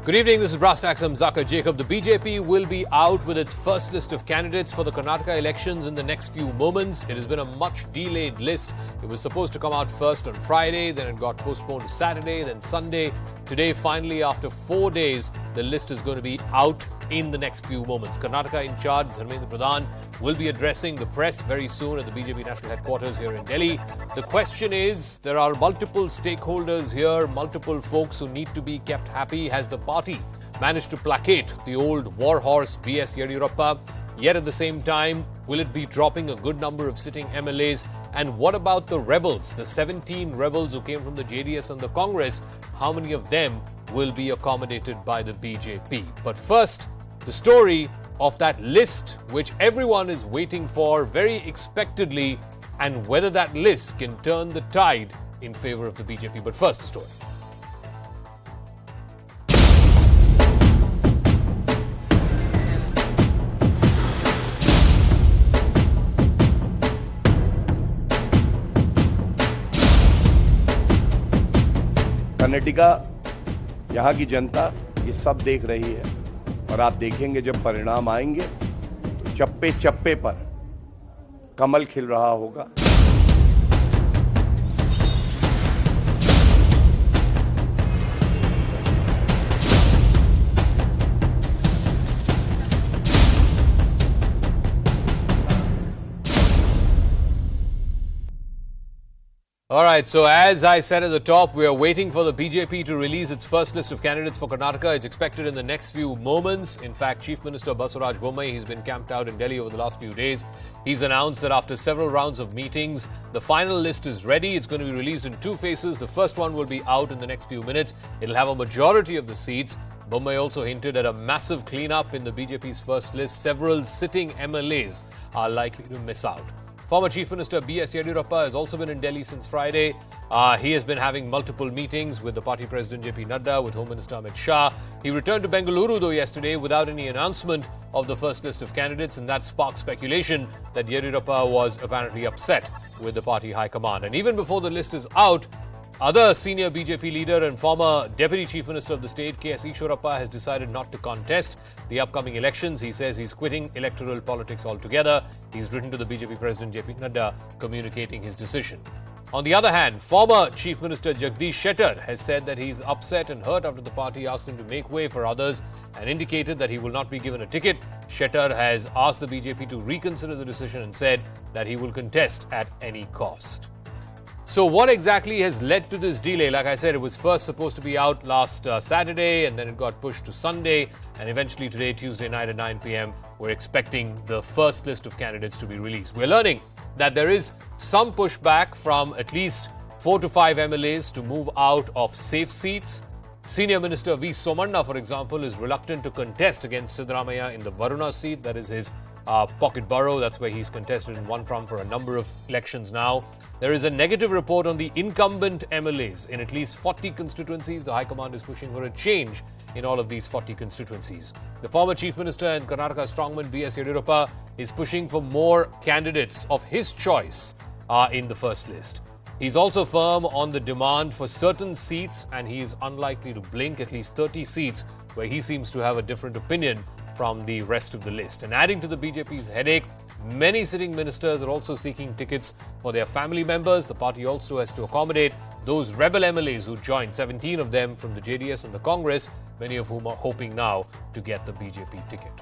Good evening, this is Brass Tacks. I'm Zakir Jacob. The BJP will be out with its first list of candidates for the Karnataka elections in the next few moments. It has been a much delayed list. It was supposed to come out first on Friday, then it got postponed to Saturday, then Sunday. Today, finally, after 4 days, the list is going to be out in the next few moments. Karnataka in charge, Dharmendra Pradhan, will be addressing the press very soon at the BJP national headquarters here in Delhi. The question is, there are multiple stakeholders here, multiple folks who need to be kept happy. Has the party managed to placate the old war horse B.S. Yediyurappa? Yet at the same time, will it be dropping a good number of sitting MLAs? And what about the rebels, the 17 rebels who came from the JDS and the Congress? How many of them will be accommodated by the BJP? But first, the story of that list which everyone is waiting for very expectedly, and whether that list can turn the tide in favor of the BJP. But first, the story. Karnataka, यहाँ की जनता ये सब देख रही है और आप देखेंगे जब परिणाम आएंगे तो चप्पे चप्पे पर कमल खिल रहा होगा. All right, so as I said at the top, we are waiting for the BJP to release its first list of candidates for Karnataka. It's expected in the next few moments. In fact, Chief Minister Basavaraj Bommai, he's been camped out in Delhi over the last few days. He's announced that after several rounds of meetings, the final list is ready. It's going to be released in two phases. The first one will be out in the next few minutes. It'll have a majority of the seats. Bommai also hinted at a massive cleanup in the BJP's first list. Several sitting MLAs are likely to miss out. Former Chief Minister B.S. Yediyurappa has also been in Delhi since Friday. He has been having multiple meetings with the party president J.P. Nadda, with Home Minister Amit Shah. He returned to Bengaluru, though, yesterday without any announcement of the first list of candidates, and that sparked speculation that Yediyurappa was apparently upset with the party high command. And even before the list is out, other senior BJP leader and former Deputy Chief Minister of the state, K.S. Ishwarappa, has decided not to contest the upcoming elections. He says he's quitting electoral politics altogether. He's written to the BJP President J.P. Nadda communicating his decision. On the other hand, former Chief Minister Jagdish Shettar has said that he's upset and hurt after the party asked him to make way for others and indicated that he will not be given a ticket. Shettar has asked the BJP to reconsider the decision and said that he will contest at any cost. So what exactly has led to this delay? Like I said, it was first supposed to be out last Saturday, and then it got pushed to Sunday, and eventually today, Tuesday night at 9 p.m., we're expecting the first list of candidates to be released. We're learning that there is some pushback from at least 4 to 5 MLAs to move out of safe seats. Senior Minister V. Somanna, for example, is reluctant to contest against Siddaramaiah in the Varuna seat. That is his pocket borough. That's where he's contested and won from for a number of elections now. There is a negative report on the incumbent MLAs in at least 40 constituencies. The High Command is pushing for a change in all of these 40 constituencies. The former Chief Minister and Karnataka strongman B.S. Yediyurappa is pushing for more candidates of his choice in the first list. He's also firm on the demand for certain seats, and he is unlikely to blink at least 30 seats where he seems to have a different opinion from the rest of the list. And adding to the BJP's headache, many sitting ministers are also seeking tickets for their family members. The party also has to accommodate those rebel MLAs who joined, 17 of them from the JDS and the Congress, many of whom are hoping now to get the BJP ticket.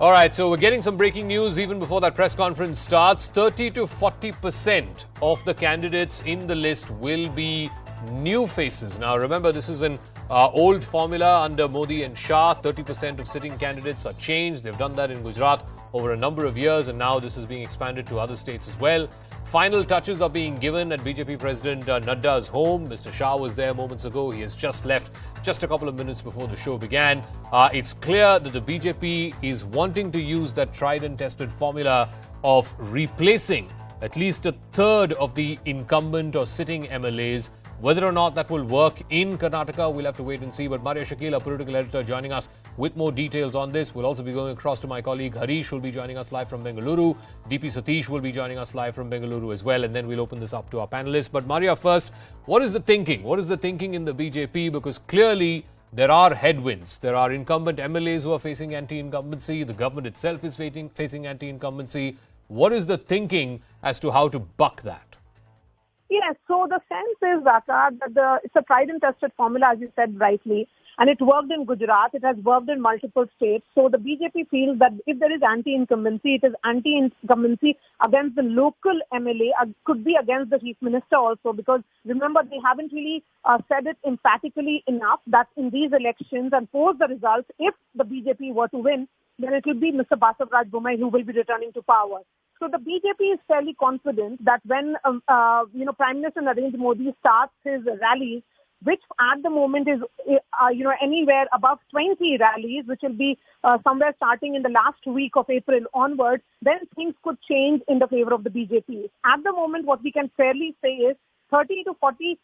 All right, so we're getting some breaking news even before that press conference starts. 30 to 40% of the candidates in the list will be new faces. Now, remember, this is an old formula under Modi and Shah. 30% of sitting candidates are changed. They've done that in Gujarat over a number of years, and now this is being expanded to other states as well. Final touches are being given at BJP President Nadda's home. Mr. Shah was there moments ago. He has just left just a couple of minutes before the show began. It's clear that the BJP is wanting to use that tried and tested formula of replacing at least a third of the incumbent or sitting MLAs Whether or not that will work in Karnataka, we'll have to wait and see. But Maria Shakil, our political editor, joining us with more details on this. We'll also be going across to my colleague Harish, who will be joining us live from Bengaluru. DP Satish will be joining us live from Bengaluru as well. And then we'll open this up to our panelists. But Maria, first, what is the thinking? What is the thinking in the BJP? Because clearly there are headwinds. There are incumbent MLAs who are facing anti-incumbency. The government itself is facing anti-incumbency. What is the thinking as to how to buck that? Yes, so the sense is that it's a tried and tested formula, as you said rightly, and it worked in Gujarat, it has worked in multiple states. So the BJP feels that if there is anti-incumbency, it is anti-incumbency against the local MLA, could be against the chief minister also, because remember, they haven't really said it emphatically enough that in these elections and post the results, if the BJP were to win, then it will be Mr. Basavaraj Bommai who will be returning to power. So the BJP is fairly confident that when, Prime Minister Narendra Modi starts his rallies, which at the moment is, anywhere above 20 rallies, which will be somewhere starting in the last week of April onwards, then things could change in the favor of the BJP. At the moment, what we can fairly say is 30 to 40%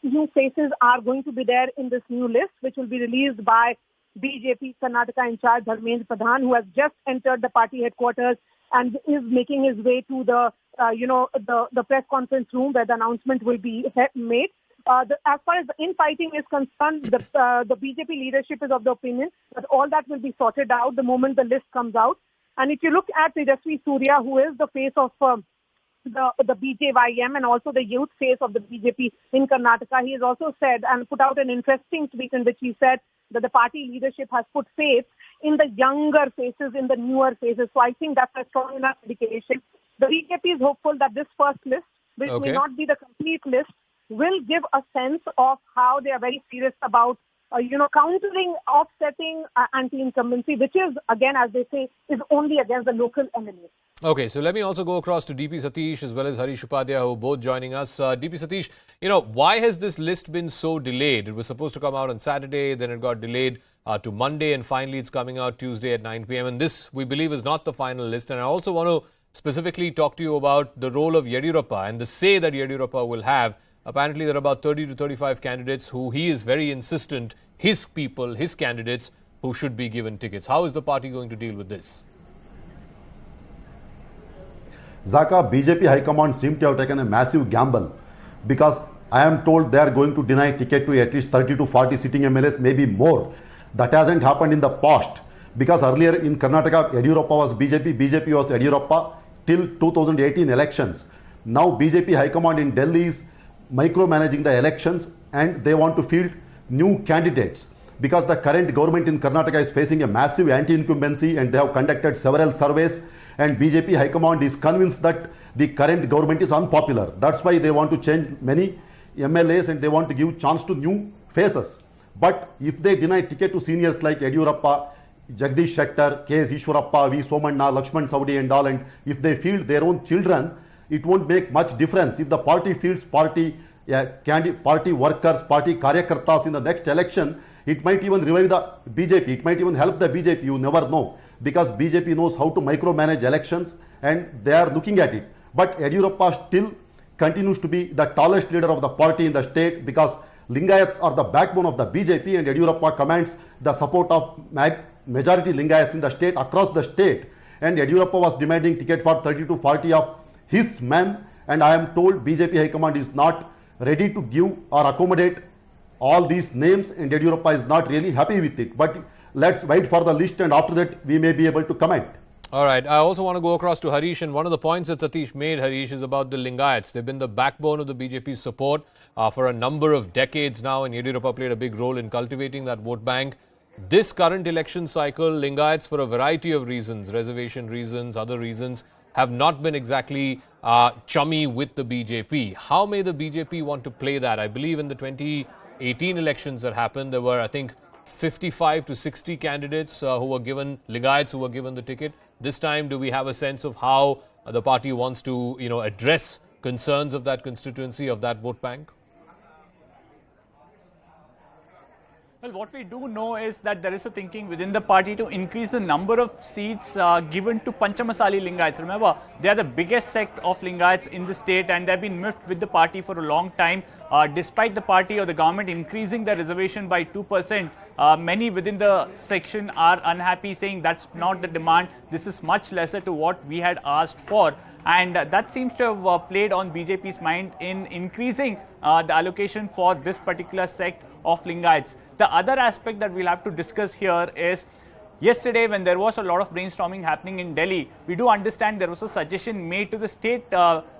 new faces are going to be there in this new list, which will be released by BJP Karnataka in charge Dharmendra Pradhan, who has just entered the party headquarters and is making his way to the press conference room where the announcement will be made. As far as the infighting is concerned, the BJP leadership is of the opinion that all that will be sorted out the moment the list comes out. And if you look at Tejasvi Surya, who is the face of the BJYM and also the youth face of the BJP in Karnataka, he has also said and put out an interesting tweet in which he said that the party leadership has put faith in the younger faces, in the newer faces. So I think that's a strong enough indication. The BJP is hopeful that this first list, which may not be the complete list, will give a sense of how they are very serious about, countering, offsetting anti-incumbency, which is, again, as they say, is only against the local MLAs. Okay, so let me also go across to DP Satish as well as Harish Upadhyay, who are both joining us. DP Satish, why has this list been so delayed? It was supposed to come out on Saturday, then it got delayed to Monday, and finally it's coming out Tuesday at 9 p.m. And this, we believe, is not the final list. And I also want to specifically talk to you about the role of Yediyurappa and the say that Yediyurappa will have. Apparently, there are about 30 to 35 candidates who he is very insistent, his people, his candidates, who should be given tickets. How is the party going to deal with this? Zaka, BJP High Command seem to have taken a massive gamble because I am told they are going to deny ticket to at least 30 to 40 sitting MLAs, maybe more. That hasn't happened in the past because earlier in Karnataka, Yediyurappa was BJP, BJP was Yediyurappa till 2018 elections. Now BJP High Command in Delhi is micromanaging the elections and they want to field new candidates because the current government in Karnataka is facing a massive anti-incumbency and they have conducted several surveys and BJP High Command is convinced that the current government is unpopular. That's why they want to change many MLAs and they want to give chance to new faces. But if they deny ticket to seniors like Yediyurappa, Jagdish Shettar, K.S. Ishwarappa, V. Somanna, Lakshman Saudi and all, and if they field their own children, it won't make much difference. If the party fields party workers, party karyakartas in the next election, it might even revive the BJP. It might even help the BJP. You never know. Because BJP knows how to micromanage elections and they are looking at it. But Yediyurappa still continues to be the tallest leader of the party in the state because Lingayats are the backbone of the BJP and Yediyurappa commands the support of majority Lingayats in the state, across the state. And Yediyurappa was demanding ticket for 30 to 40 of his men, and I am told BJP High Command is not ready to give or accommodate all these names and Yediyurappa is not really happy with it. But let's wait for the list and after that we may be able to comment. All right. I also want to go across to Harish, and one of the points that Satish made, Harish, is about the Lingayats. They've been the backbone of the BJP's support for a number of decades now, and Yediyurappa played a big role in cultivating that vote bank. This current election cycle, Lingayats, for a variety of reasons, reservation reasons, other reasons, have not been exactly chummy with the BJP. How may the BJP want to play that? I believe in the 2018 elections that happened, there were, I think, 55 to 60 candidates who were given, Lingayats who were given the ticket. This time, do we have a sense of how the party wants to, address concerns of that constituency, of that vote bank? Well, what we do know is that there is a thinking within the party to increase the number of seats given to Panchamasali Lingayats. Remember, they are the biggest sect of Lingayats in the state and they have been miffed with the party for a long time. Despite the party or the government increasing the reservation by 2%, many within the section are unhappy, saying that's not the demand. This is much lesser to what we had asked for. And that seems to have played on BJP's mind in increasing the allocation for this particular sect of Lingayats. The other aspect that we'll have to discuss here is, yesterday when there was a lot of brainstorming happening in Delhi, we do understand there was a suggestion made to the state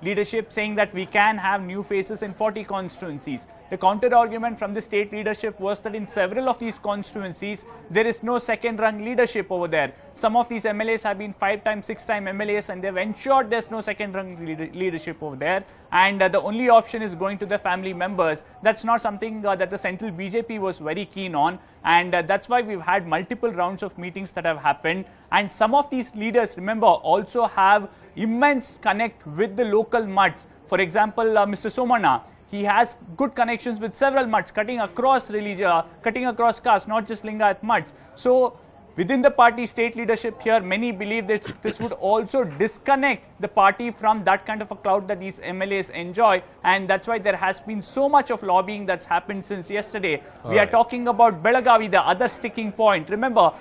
leadership saying that we can have new faces in 40 constituencies. The counter argument from the state leadership was that in several of these constituencies, there is no second-rung leadership over there. Some of these MLAs have been 5-time, 6-time MLAs and they've ensured there's no second-rung leadership over there. And the only option is going to the family members. That's not something that the central BJP was very keen on. And that's why we've had multiple rounds of meetings that have happened. And some of these leaders, remember, also have immense connect with the local mudds. For example, Mr. Somana, he has good connections with several mudds, cutting across religion, cutting across caste, not just Lingayat mudds. So within the party state leadership here, many believe that this would also disconnect the party from that kind of a clout that these MLAs enjoy. And that's why there has been so much of lobbying that's happened since yesterday. We are talking about Belagavi, the other sticking point. Remember,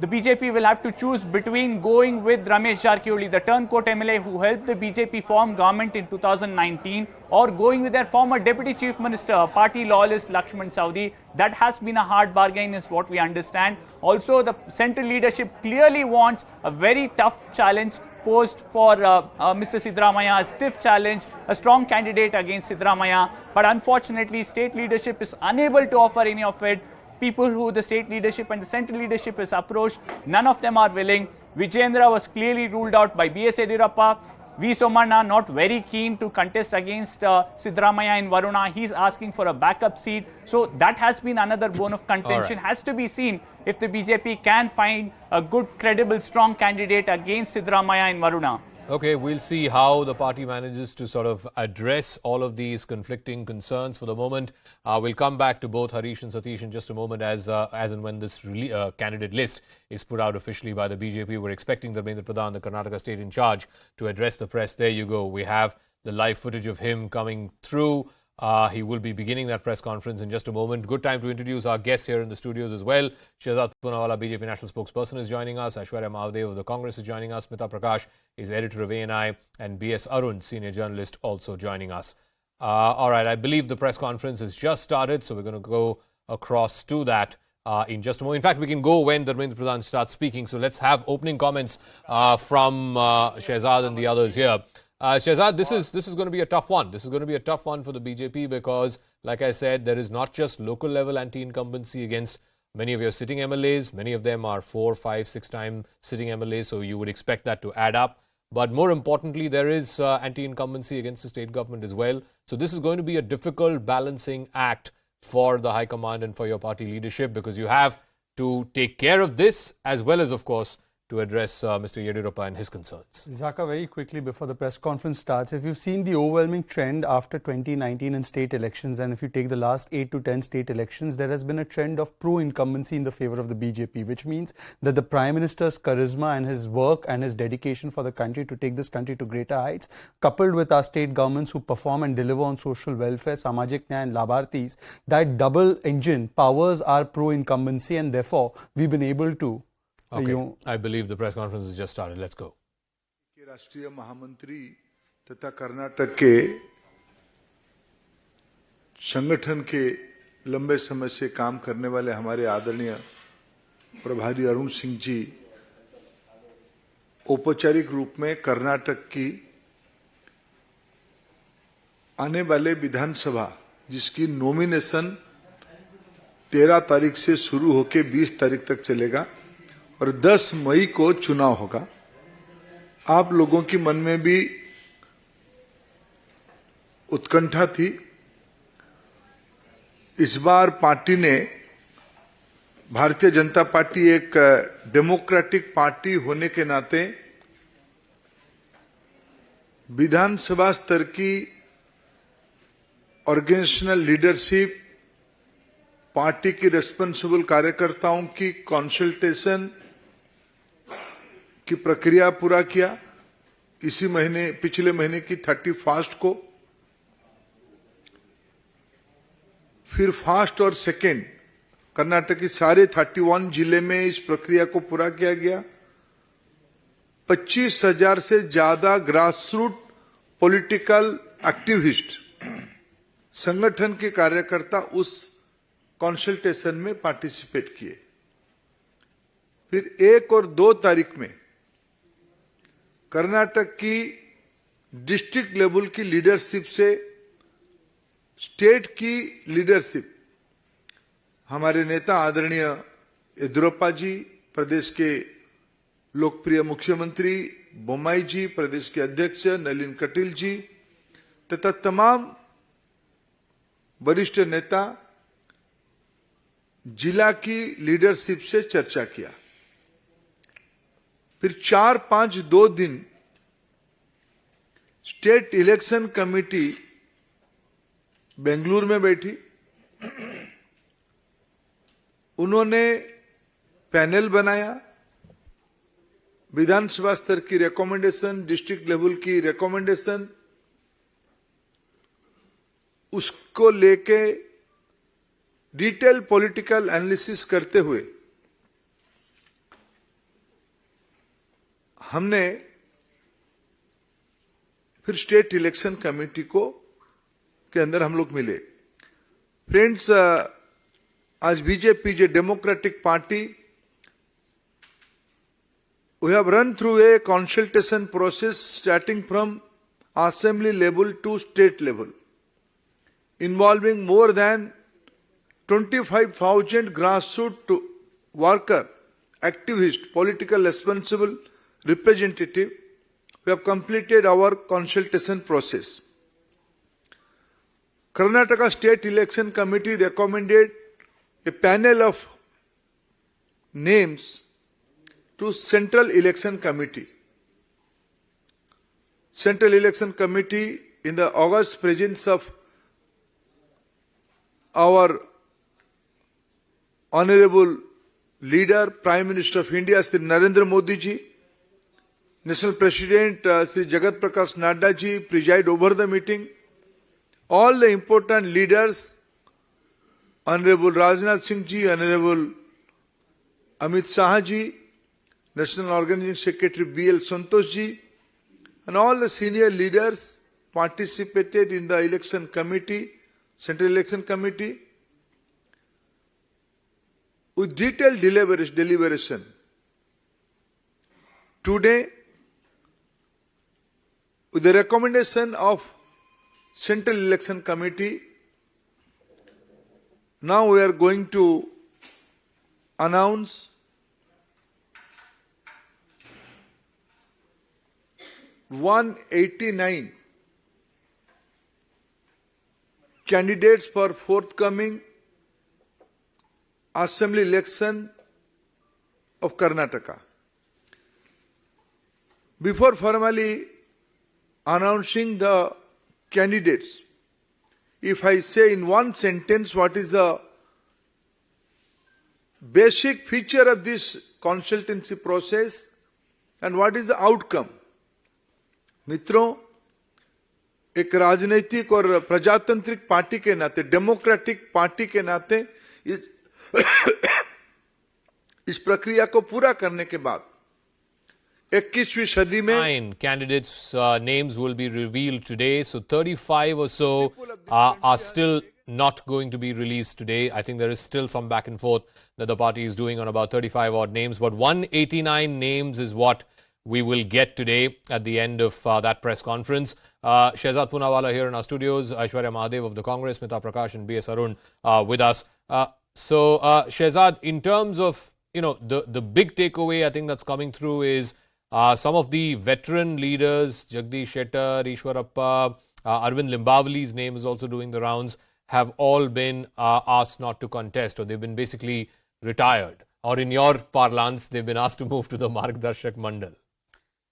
the BJP will have to choose between going with Ramesh Jarkioli, the turncoat MLA who helped the BJP form government in 2019, or going with their former Deputy Chief Minister, party loyalist Lakshman Saudi. That has been a hard bargain is what we understand. Also, the central leadership clearly wants a very tough challenge posed for Mr. Siddaramaiah, a stiff challenge, a strong candidate against Siddaramaiah. But unfortunately, state leadership is unable to offer any of it. People who the state leadership and the central leadership is approached, none of them are willing. Vijayendra was clearly ruled out by B.S. Yediyurappa. V. Somana not very keen to contest against Siddaramaiah in Varuna. He's asking for a backup seat. So that has been another bone of contention. Has to be seen if the BJP can find a good, credible, strong candidate against Siddaramaiah in Varuna. Okay, we'll see how the party manages to sort of address all of these conflicting concerns. For the moment, we'll come back to both Harish and Satish in just a moment as and when this candidate list is put out officially by the BJP. We're expecting Dharmendra Pradhan, the Karnataka state in charge, to address the press. There you go. We have the live footage of him coming through. He will be beginning that press conference in just a moment. Good time to introduce our guests here in the studios as well. Shehzad Poonawala, BJP national spokesperson, is joining us. Aishwarya Mahadev of the Congress is joining us. Smita Prakash is editor of ANI. And B.S. Arun, senior journalist, also joining us. All right, I believe the press conference has just started, so we're going to go across to that in just a moment. In fact, we can go when Dharmendra Pradhan starts speaking. So let's have opening comments from Shehzad and the others here. Shehzad, this is going to be a tough one. This is going to be a tough one for the BJP because, like I said, there is not just local level anti-incumbency against many of your sitting MLAs. Many of them are 4, 5, 6-time sitting MLAs, so you would expect that to add up. But more importantly, there is anti-incumbency against the state government as well. So this is going to be a difficult balancing act for the High Command and for your party leadership because you have to take care of this as well as, of course, to address Mr. Yediyurappa and his concerns. Zaka, very quickly before the press conference starts, if you've seen the overwhelming trend after 2019 in state elections, and if you take the last 8 to 10 state elections, there has been a trend of pro-incumbency in the favor of the BJP, which means that the Prime Minister's charisma and his work and his dedication for the country to take this country to greater heights, coupled with our state governments who perform and deliver on social welfare, Samajik Nyaya and Labhartis, that double engine powers our pro-incumbency, and therefore we've been able to. Okay, I believe the press conference has just started. Let's go. राष्ट्रीय महामंत्री तथा कर्नाटक के संगठन के लंबे समय से काम करने वाले हमारे आदरणीय प्रभारी अरुण सिंह जी औपचारिक रूप में कर्नाटक की आने वाले विधानसभा जिसकी नॉमिनेशन 13 तारीख से शुरू होकर 20 तारीख तक चलेगा और 10 मई को चुनाव होगा। आप लोगों की मन में भी उत्कंठा थी। इस बार पार्टी ने, भारतीय जनता पार्टी एक डेमोक्रेटिक पार्टी होने के नाते विधानसभा स्तर की ऑर्गेनाइजेशनल लीडरशिप पार्टी की रिस्पॉन्सिबल कार्यकर्ताओं की कंसल्टेशन की प्रक्रिया पूरा किया। इसी महीने, पिछले महीने की 31 को, फिर फर्स्ट और सेकेंड कर्नाटक के सारे 31 जिले में इस प्रक्रिया को पूरा किया गया। 25,000 से ज्यादा ग्रासरूट पॉलिटिकल एक्टिविस्ट, संगठन के कार्यकर्ता उस कंसल्टेशन में पार्टिसिपेट किए। फिर 1 और 2 तारीख में कर्नाटक की डिस्ट्रिक्ट लेवल की लीडरशिप से स्टेट की लीडरशिप, हमारे नेता आदरणीय येदियुरप्पा जी, प्रदेश के लोकप्रिय मुख्यमंत्री बोम्मई जी, प्रदेश के अध्यक्ष नलिन कटील जी तथा तमाम वरिष्ठ नेता जिला की लीडरशिप से चर्चा किया। फिर 4-5-2 दिन स्टेट इलेक्शन कमेटी बेंगलुरु में बैठी। उन्होंने पैनल बनाया, विधानसभा स्तर की रिकमेंडेशन, डिस्ट्रिक्ट लेवल की रिकमेंडेशन, उसको लेके डिटेल पॉलिटिकल एनालिसिस करते हुए हमने फिर स्टेट इलेक्शन कमेटी को के अंदर हम लोग मिले। फ्रेंड्स, आज बीजेपी जो democratic party, we have run through a consultation process starting from assembly level to state level, involving more than 25,000 grassroots worker, activist, political responsible representative. We have completed our consultation process. Karnataka State Election Committee recommended a panel of names to Central Election Committee. Central Election Committee, in the august presence of our Honorable Leader, Prime Minister of India, Sri Narendra Modi ji, National President Sri Jagat Prakash Nadda ji preside over the meeting. All the important leaders, Honorable Rajnath Singh ji, Honorable Amit Shah ji, National Organizing Secretary B.L. Santosh ji, and all the senior leaders participated in the election committee, Central Election Committee, with detailed deliberation. Today, with the recommendation of Central Election Committee, now we are going to announce 189 candidates for forthcoming assembly election of Karnataka. Before formally announcing the candidates, if I say in one sentence what is the basic feature of this consultancy process and what is the outcome. मित्रों, एक राजनीतिक और प्रजातांत्रिक party के नाते, democratic party के नाते इस प्रक्रिया को पूरा करने के बाद 21वीं सदी में 9 candidates' names will be revealed today. So 35 or so are still not going to be released today. I think there is still some back and forth that the party is doing on about 35 odd names. But 189 names is what we will get today at the end of that press conference. Shehzad Poonawalla here in our studios, Aishwarya Mahadev of the Congress, Smita Prakash and B.S. Arun with us. So Shehzad, in terms of the big takeaway I think that's coming through is some of the veteran leaders, Jagdish Shettar, Ishwarappa, Arvind Limbavali's name is also doing the rounds, have all been asked not to contest, or they've been basically retired. Or in your parlance, they've been asked to move to the Margdarshak Mandal.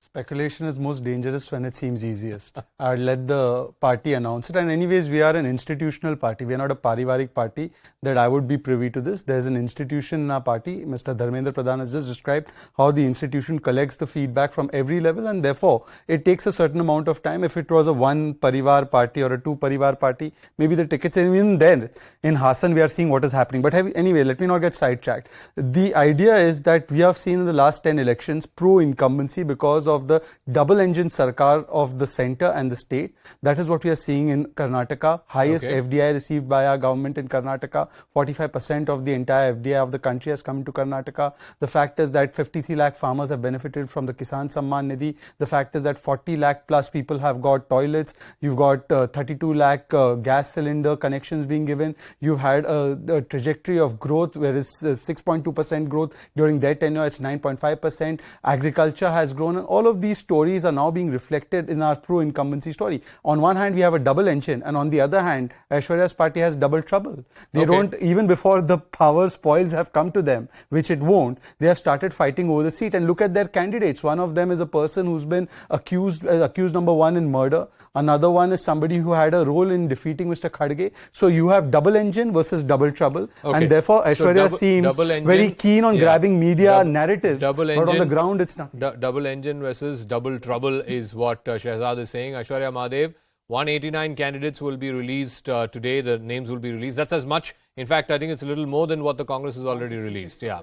Speculation is most dangerous when it seems easiest. I'll let the party announce it. And anyways, we are an institutional party. We are not a parivarik party that I would be privy to this. There's an institution in our party. Mr. Dharmendra Pradhan has just described how the institution collects the feedback from every level, and therefore it takes a certain amount of time. If it was a one parivar party or a two parivar party, maybe the tickets, even then in Hassan we are seeing what is happening. But anyway, let me not get sidetracked. The idea is that we have seen in the last 10 elections pro-incumbency because of the double-engine sarkar of the centre and the state. That is what we are seeing in Karnataka. Highest FDI received by our government in Karnataka. 45% of the entire FDI of the country has come to Karnataka. The fact is that 53 lakh farmers have benefited from the Kisan Samman Nidhi. The fact is that 40 lakh plus people have got toilets. You've got 32 lakh gas cylinder connections being given. You've had a trajectory of growth, whereas 6.2% growth during their tenure, it's 9.5%. Agriculture has grown, and all of these stories are now being reflected in our pro-incumbency story. On one hand, we have a double engine, and on the other hand, Aishwarya's party has double trouble. They don't, even before the power spoils have come to them, which it won't, they have started fighting over the seat. And look at their candidates. One of them is a person who's been accused number one in murder. Another one is somebody who had a role in defeating Mr. Khadge. So you have double engine versus double trouble. And therefore, Aishwarya seems very keen on grabbing media narratives. But on the ground, it's not. Double engine versus double trouble is what Shehzad is saying. Aishwarya Mahadev, 189 candidates will be released today. The names will be released. That's as much. In fact, I think it's a little more than what the Congress has already released. Yeah.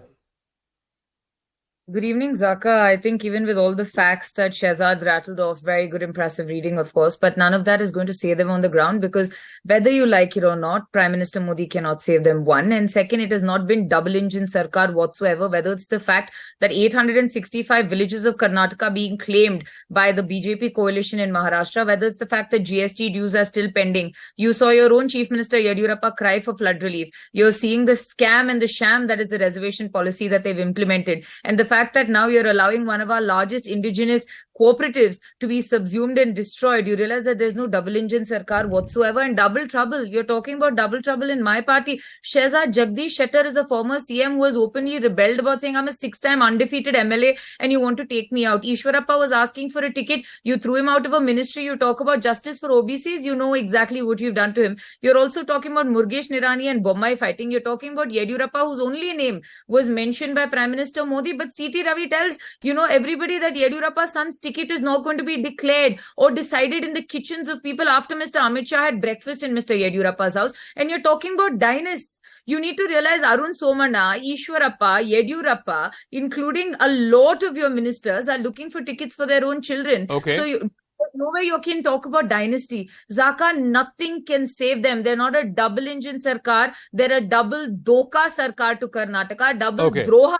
Good evening, Zaka. I think even with all the facts that Shehzad rattled off, very good, impressive reading, of course, but none of that is going to save them on the ground, because whether you like it or not, Prime Minister Modi cannot save them, one. And second, it has not been double engine sarkar whatsoever, whether it's the fact that 865 villages of Karnataka being claimed by the BJP coalition in Maharashtra, whether it's the fact that GST dues are still pending. You saw your own Chief Minister Yediyurappa cry for flood relief. You're seeing the scam and the sham that is the reservation policy that they've implemented. And the fact that now you're allowing one of our largest indigenous cooperatives to be subsumed and destroyed. You realize that there's no double engine sarkar whatsoever, and double trouble. You're talking about double trouble in my party. Shehzad Jagdish Shettar is a former CM who has openly rebelled about saying, I'm a 6-time undefeated MLA and you want to take me out. Ishwarappa was asking for a ticket. You threw him out of a ministry. You talk about justice for OBCs. You know exactly what you've done to him. You're also talking about Murugesh Nirani and Bommai fighting. You're talking about Yediyurappa, whose only name was mentioned by Prime Minister Modi. But C.T. Ravi tells, everybody that Yediyurappa's son's ticket is not going to be declared or decided in the kitchens of people after Mr. Amit Shah had breakfast in Mr. Yediyurappa's house. And you're talking about dynasts. You need to realize Arun Somana, Ishwarappa, Yediyurappa, including a lot of your ministers, are looking for tickets for their own children. So there's no way you can talk about dynasty. Zaka, nothing can save them. They're not a double engine sarkar. They're a double doka sarkar to Karnataka, double droha.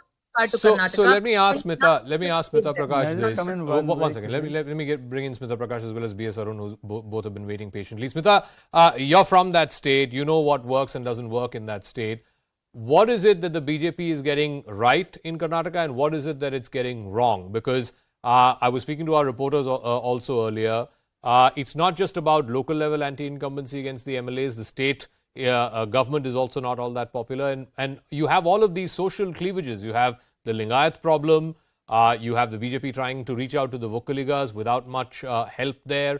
So let me ask Smita Prakash this. One second. Let me bring in Smita Prakash as well as B.S. Arun, who both have been waiting patiently. Smita, you're from that state. You know what works and doesn't work in that state. What is it that the BJP is getting right in Karnataka, and what is it that it's getting wrong? Because I was speaking to our reporters also earlier. It's not just about local level anti-incumbency against the MLAs. The state government is also not all that popular, and you have all of these social cleavages. You have the Lingayat problem, you have the BJP trying to reach out to the Vokkaligas without much help there.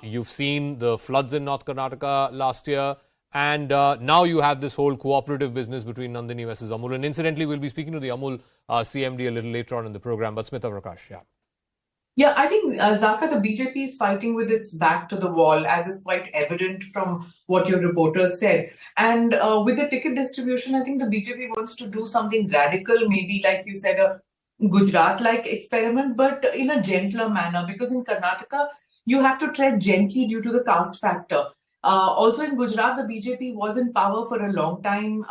You've seen the floods in North Karnataka last year, and now you have this whole cooperative business between Nandini versus Amul. And incidentally, we'll be speaking to the Amul CMD a little later on in the program. But Smita Prakash, Yeah, I think, Zaka, the BJP is fighting with its back to the wall, as is quite evident from what your reporters said. And with the ticket distribution, I think the BJP wants to do something radical, maybe like you said, a Gujarat-like experiment, but in a gentler manner, because in Karnataka, you have to tread gently due to the caste factor. Also in Gujarat, the BJP was in power for a long time.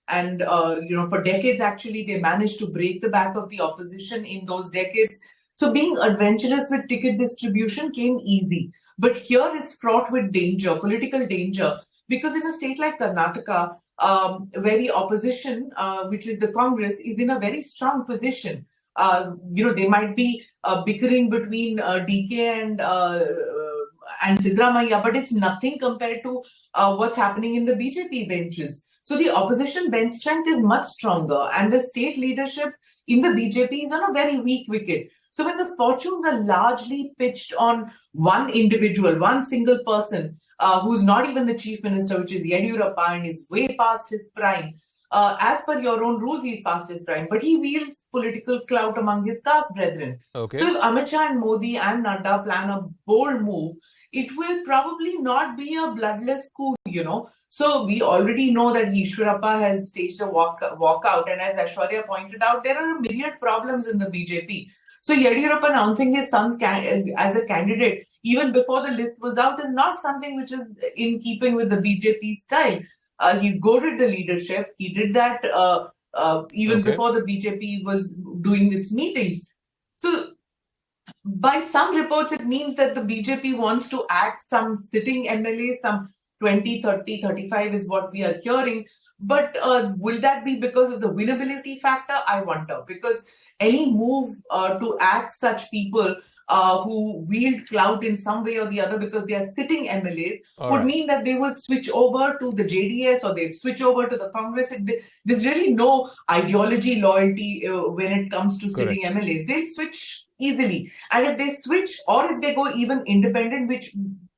And for decades, actually, they managed to break the back of the opposition in those decades. So being adventurous with ticket distribution came easy. But here it's fraught with danger, political danger, because in a state like Karnataka, where the opposition, which is the Congress, is in a very strong position. They might be bickering between DK and Siddaramaiah, but it's nothing compared to what's happening in the BJP benches. So the opposition bench strength is much stronger, and the state leadership in the BJP is on a very weak wicket. So when the fortunes are largely pitched on one individual, one single person, who's not even the chief minister, which is Yediyurappa, and is way past his prime. As per your own rules, he's past his prime, but he wields political clout among his caste brethren. Okay. So if Amit Shah and Modi and Nadda plan a bold move, it will probably not be a bloodless coup, So we already know that Yediyurappa has staged a walkout, and as Aishwarya pointed out, there are a myriad problems in the BJP. So Yediyurappa announcing his son as a candidate even before the list was out is not something which is in keeping with the BJP style. He's goaded the leadership. He did that even before the BJP was doing its meetings. So by some reports, it means that the BJP wants to axe some sitting MLAs, some 20, 30, 35 is what we are hearing. But will that be because of the winnability factor? I wonder. Because any move to axe such people who wield clout in some way or the other because they are sitting MLAs would mean that they will switch over to the JDS or they switch over to the Congress. There's really no ideology loyalty when it comes to sitting MLAs. They'll switch easily. And if they switch or if they go even independent,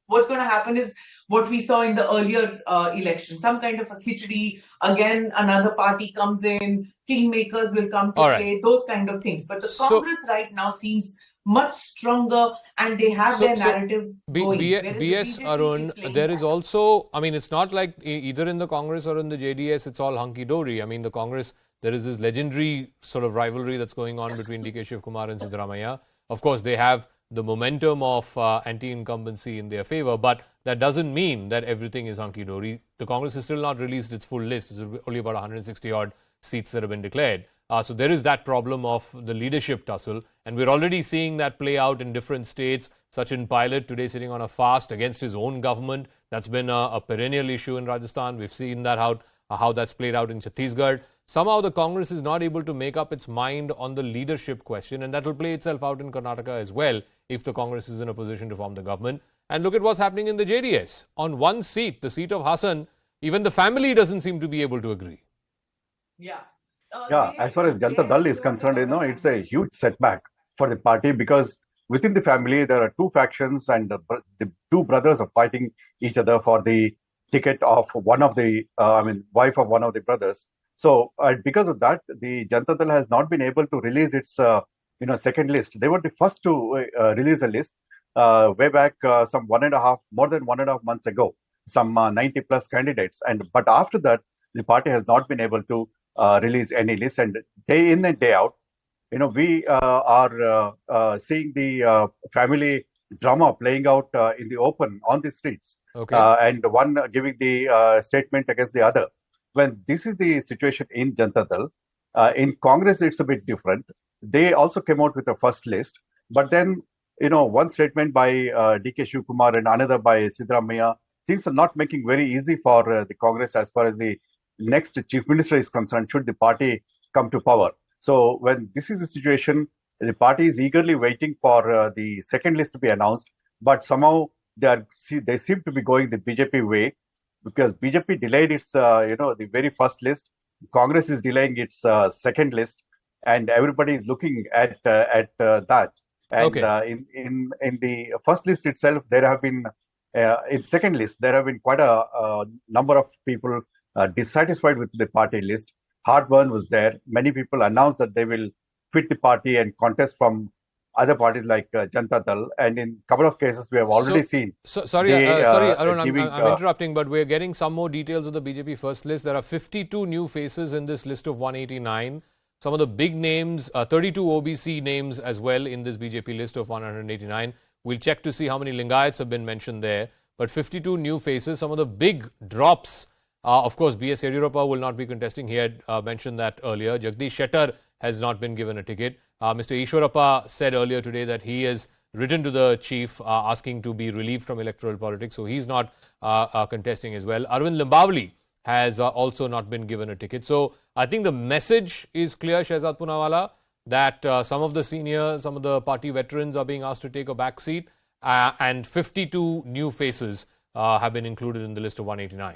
what's going to happen is what we saw in the earlier election, some kind of a khichdi, again another party comes in, kingmakers will come to play, those kind of things. But the Congress right now seems much stronger and they have their narrative going. BS Arun, there is also, it's not like either in the Congress or in the JDS, it's all hunky-dory. The Congress, there is this legendary sort of rivalry that's going on between DK Shivkumar and Siddaramaiah. Of course, they have the momentum of anti-incumbency in their favor, but that doesn't mean that everything is hunky-dory. The Congress has still not released its full list. It's only about 160-odd seats that have been declared. So there is that problem of the leadership tussle, and we're already seeing that play out in different states. Sachin Pilot today sitting on a fast against his own government. That's been a perennial issue in Rajasthan. We've seen that how that's played out in Chhattisgarh. Somehow the Congress is not able to make up its mind on the leadership question, and that will play itself out in Karnataka as well if the Congress is in a position to form the government. And look at what's happening in the JDS. On one seat, the seat of Hassan, even the family doesn't seem to be able to agree. As far as Janata Dal is concerned, it's a huge setback for the party because within the family there are two factions and the two brothers are fighting each other for the ticket of one of the, wife of one of the brothers. So because of that, the Janata Dal has not been able to release its, second list. They were the first to release a list way back some more than 1.5 months ago, some 90 plus candidates. But after that, the party has not been able to release any list, and day in and day out, we are seeing the family drama playing out in the open on the streets, and one giving the statement against the other. When this is the situation in Janata Dal, in Congress it's a bit different. They also came out with a first list, but then one statement by DK Shivkumar and another by Siddaramaiah, things are not making very easy for the Congress as far as the next chief minister is concerned, should the party come to power. So when this is the situation, the party is eagerly waiting for the second list to be announced, but somehow they seem to be going the BJP way, because BJP delayed its the very first list. Congress is delaying its second list, and everybody is looking at that. And in the first list itself, there have been in second list there have been quite a number of people dissatisfied with the party list. Heartburn was there. Many people announced that they will quit the party and contest from other parties like Janata Dal. And in a couple of cases, we have already seen. Sorry, Arun, I'm interrupting, but we're getting some more details of the BJP first list. There are 52 new faces in this list of 189. Some of the big names, 32 OBC names as well in this BJP list of 189. We'll check to see how many Lingayats have been mentioned there. But 52 new faces, some of the big drops. Of course, B.S. Yediyurappa will not be contesting. He had mentioned that earlier. Jagdish Shettar has not been given a ticket. Mr. Ishwarappa said earlier today that he has written to the chief asking to be relieved from electoral politics. So he's not contesting as well. Arvind Limbavli has also not been given a ticket. So I think the message is clear, Shehzad Poonawalla, that some of the seniors, some of the party veterans are being asked to take a back seat, and 52 new faces have been included in the list of 189.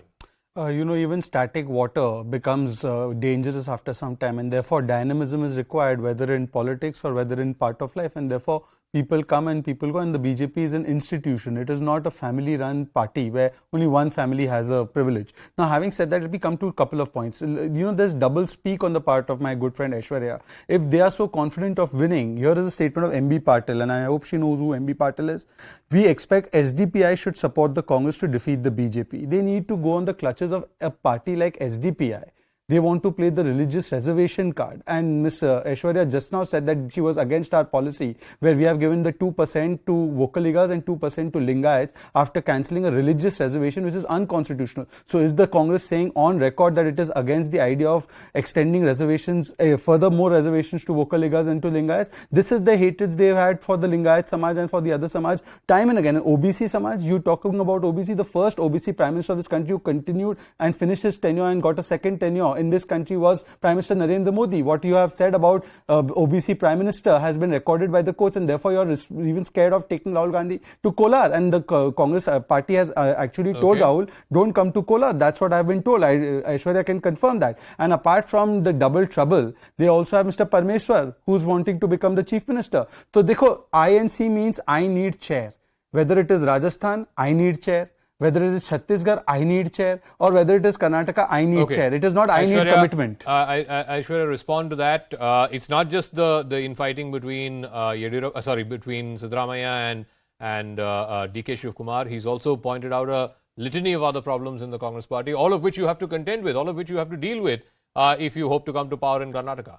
Even static water becomes dangerous after some time, and therefore dynamism is required, whether in politics or whether in part of life, and therefore people come and people go, and the BJP is an institution. It is not a family-run party where only one family has a privilege. Now, having said that, let me come to a couple of points. There's double speak on the part of my good friend Aishwarya. If they are so confident of winning, here is a statement of MB Patil, and I hope she knows who MB Patil is. We expect SDPI should support the Congress to defeat the BJP. They need to go on the clutches of a party like SDPI. They want to play the religious reservation card. And Ms. Aishwarya just now said that she was against our policy where we have given the 2% to Vokaligas and 2% to Lingayats after cancelling a religious reservation which is unconstitutional. So is the Congress saying on record that it is against the idea of extending reservations, further more reservations to Vokaligas and to Lingayats? This is the hatreds they've had for the Lingayat Samaj and for the other Samaj time and again. And OBC Samaj, you talking about OBC, the first OBC Prime Minister of this country who continued and finished his tenure and got a second tenure in this country was Prime Minister Narendra Modi. What you have said about OBC Prime Minister has been recorded by the courts, and therefore you are even scared of taking Rahul Gandhi to Kolar. And the Congress party has actually told Rahul, don't come to Kolar. That's what I have been told. Aishwarya can confirm that. And apart from the double trouble, they also have Mr. Parmeshwar, who's wanting to become the Chief Minister. So, dekho, INC means I need chair. Whether it is Rajasthan, I need chair. Whether it is Chhattisgarh, I need chair, or whether it is Karnataka, I need chair. It is not I need commitment. I should respond to that. It's not just the infighting between between Siddaramaiah and DK Shivkumar. He's also pointed out a litany of other problems in the Congress party, all of which you have to contend with, all of which you have to deal with if you hope to come to power in Karnataka.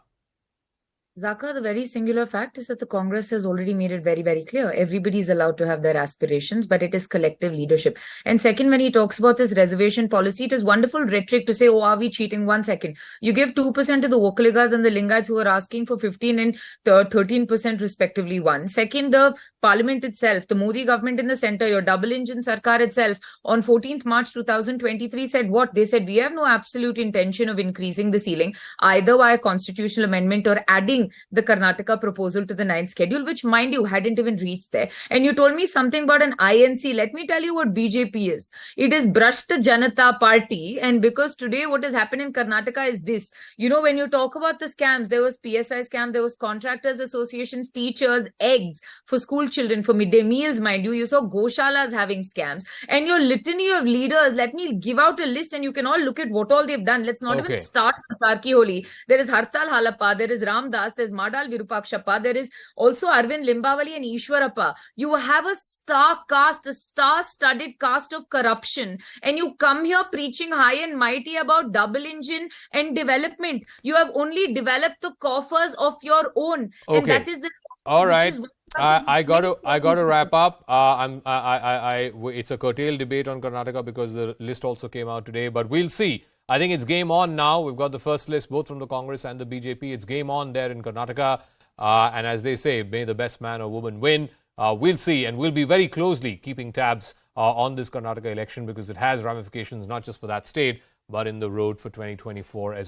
Zaka, the very singular fact is that the Congress has already made it very, very clear. Everybody is allowed to have their aspirations, but it is collective leadership. And second, when he talks about this reservation policy, it is wonderful rhetoric to say, oh, are we cheating? 1 second. You give 2% to the Vokaligas and the Lingayats who are asking for 15 and 13% respectively. 1. Second, the parliament itself, the Modi government in the center, your double engine Sarkar itself, on 14th March 2023 said what? They said, we have no absolute intention of increasing the ceiling, either via constitutional amendment or adding the Karnataka proposal to the 9th schedule, which, mind you, hadn't even reached there. And you told me something about an INC. Let me tell you what BJP is. It is Bharatiya Janata Party. And because today what has happened in Karnataka is this. When you talk about the scams, there was PSI scam, there was contractors associations, teachers, eggs for school children, for midday meals, mind you. You saw Goshalas having scams. And your litany of leaders, let me give out a list and you can all look at what all they've done. Let's not even start with Sarki Holi. There is Hartal Halappa, there is Ram Das, there's Madal Virupakshappa, there is also Arvind Limbavali and Ishwarappa. You have a star-studded cast of corruption, and you come here preaching high and mighty about double engine and development. You have only developed the coffers of your own, and that is the. All right. I got to wrap up. It's a curtailed debate on Karnataka because the list also came out today, but we'll see. I think it's game on now. We've got the first list both from the Congress and the BJP. It's game on there in Karnataka. And as they say, may the best man or woman win. We'll see, and we'll be very closely keeping tabs on this Karnataka election because it has ramifications not just for that state, but in the road for 2024 as well.